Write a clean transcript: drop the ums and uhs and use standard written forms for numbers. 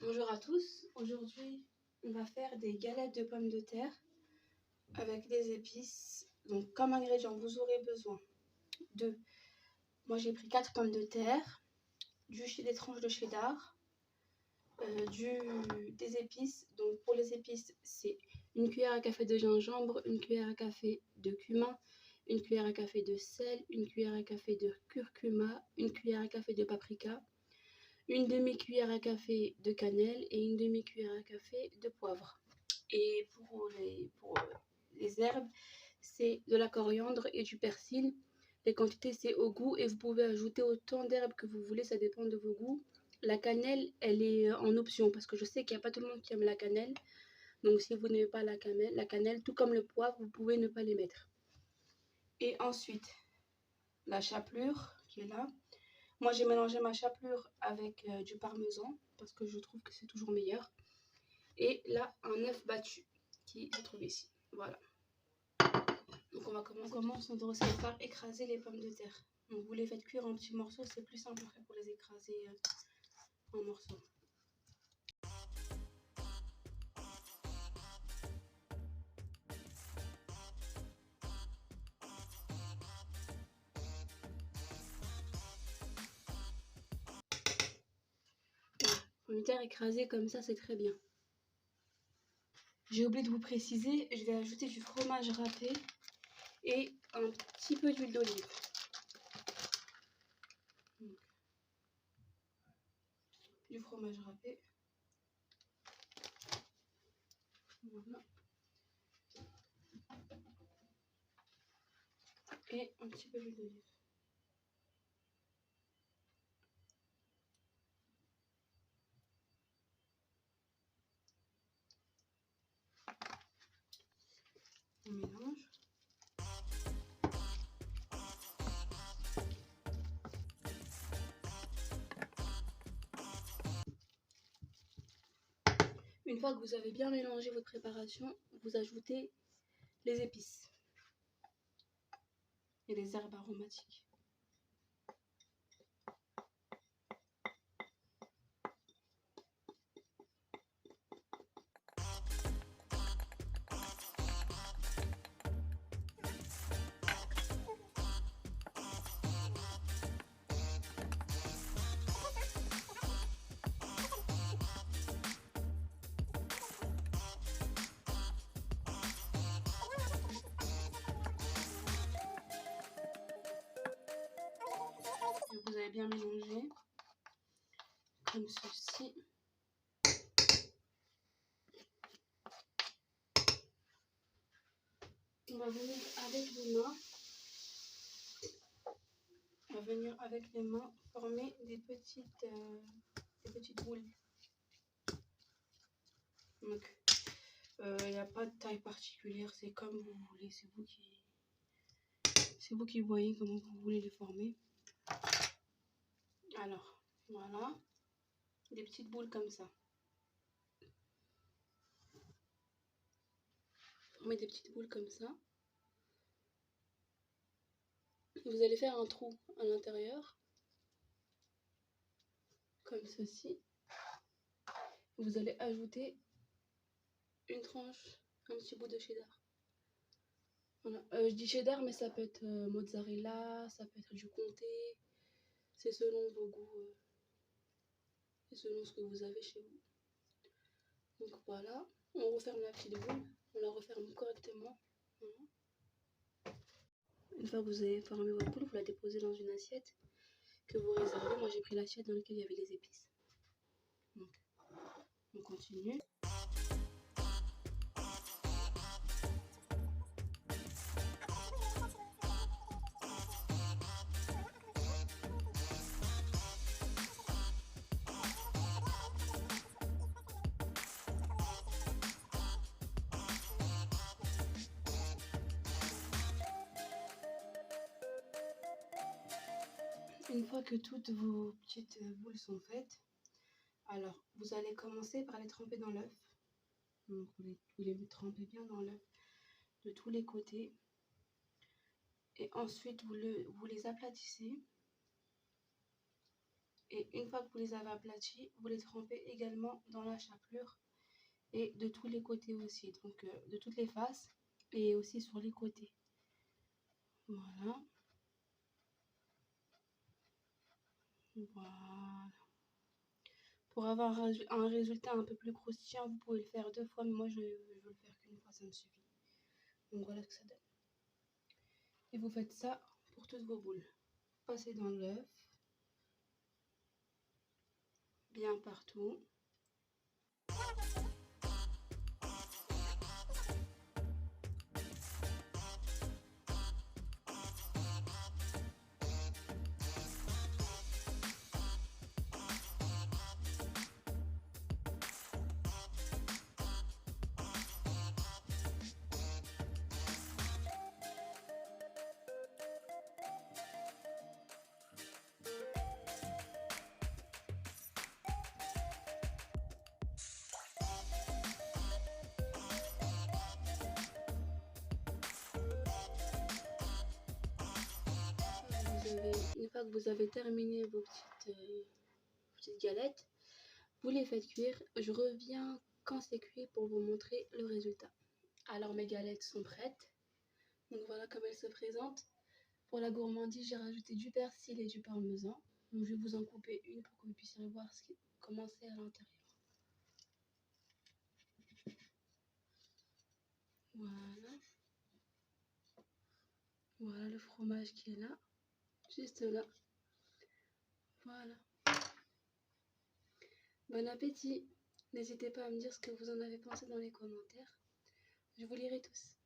Bonjour à tous, aujourd'hui on va faire des galettes de pommes de terre avec des épices. Donc comme ingrédient vous aurez besoin de, moi j'ai pris 4 pommes de terre, des tranches de cheddar, des épices. Donc pour les épices c'est une cuillère à café de gingembre, une cuillère à café de cumin, une cuillère à café de sel, une cuillère à café de curcuma, une cuillère à café de paprika, une demi-cuillère à café de cannelle et une demi-cuillère à café de poivre. Et pour les herbes, c'est de la coriandre et du persil. Les quantités, c'est au goût et vous pouvez ajouter autant d'herbes que vous voulez, ça dépend de vos goûts. La cannelle, elle est en option parce que je sais qu'il n'y a pas tout le monde qui aime la cannelle. Donc si vous n'aimez pas la cannelle, tout comme le poivre, vous pouvez ne pas les mettre. Et ensuite, la chapelure qui est là. Moi, j'ai mélangé ma chapelure avec du parmesan parce que je trouve que c'est toujours meilleur. Et là, un œuf battu qui se trouve ici. Voilà. Donc, on commence par écraser les pommes de terre. Donc, vous les faites cuire en petits morceaux. C'est plus simple après pour les écraser en morceaux. Pommes de terre écrasées comme ça, c'est très bien. J'ai oublié de vous préciser, je vais ajouter du fromage râpé et un petit peu d'huile d'olive. Du fromage râpé. Voilà. Et un petit peu d'huile d'olive. On mélange. Une fois que vous avez bien mélangé votre préparation, vous ajoutez les épices et les herbes aromatiques. Vous avez bien mélangé comme ceci. On va venir avec les mains. On va venir avec les mains former des petites boules. Donc, il n'y a pas de taille particulière, c'est comme vous voulez, c'est vous qui voyez comment vous voulez les former. Alors, voilà, des petites boules comme ça. Formez des petites boules comme ça. Vous allez faire un trou à l'intérieur, comme ceci. Vous allez ajouter une tranche, un petit bout de cheddar. Voilà. Je dis cheddar, mais ça peut être mozzarella, ça peut être du comté. C'est selon vos goûts, c'est selon ce que vous avez chez vous. Donc voilà, on referme la petite boule, on la referme correctement. Voilà. Une fois que vous avez formé votre boule, vous la déposez dans une assiette que vous réservez. Moi j'ai pris l'assiette dans laquelle il y avait les épices. Donc, on continue. Une fois que toutes vos petites boules sont faites, alors vous allez commencer par les tremper dans l'œuf. Donc vous les trempez bien dans l'œuf de tous les côtés. Et ensuite vous les aplatissez. Et une fois que vous les avez aplatis, vous les trempez également dans la chapelure et de tous les côtés aussi, donc de toutes les faces et aussi sur les côtés. Voilà. Voilà. Pour avoir un résultat un peu plus croustillant, vous pouvez le faire 2 fois, mais moi je veux le faire qu'une fois, ça me suffit. Donc voilà ce que ça donne. Et vous faites ça pour toutes vos boules. Passez dans l'œuf, bien partout. Une fois que vous avez terminé vos petites galettes, vous les faites cuire. Je reviens quand c'est cuit pour vous montrer le résultat. Alors mes galettes sont prêtes. Donc voilà comme elles se présentent. Pour la gourmandise, j'ai rajouté du persil et du parmesan. Donc je vais vous en couper une pour que vous puissiez voir comment c'est à l'intérieur. Voilà. Voilà le fromage qui est là. Juste là. Voilà. Bon appétit. N'hésitez pas à me dire ce que vous en avez pensé dans les commentaires. Je vous lirai tous.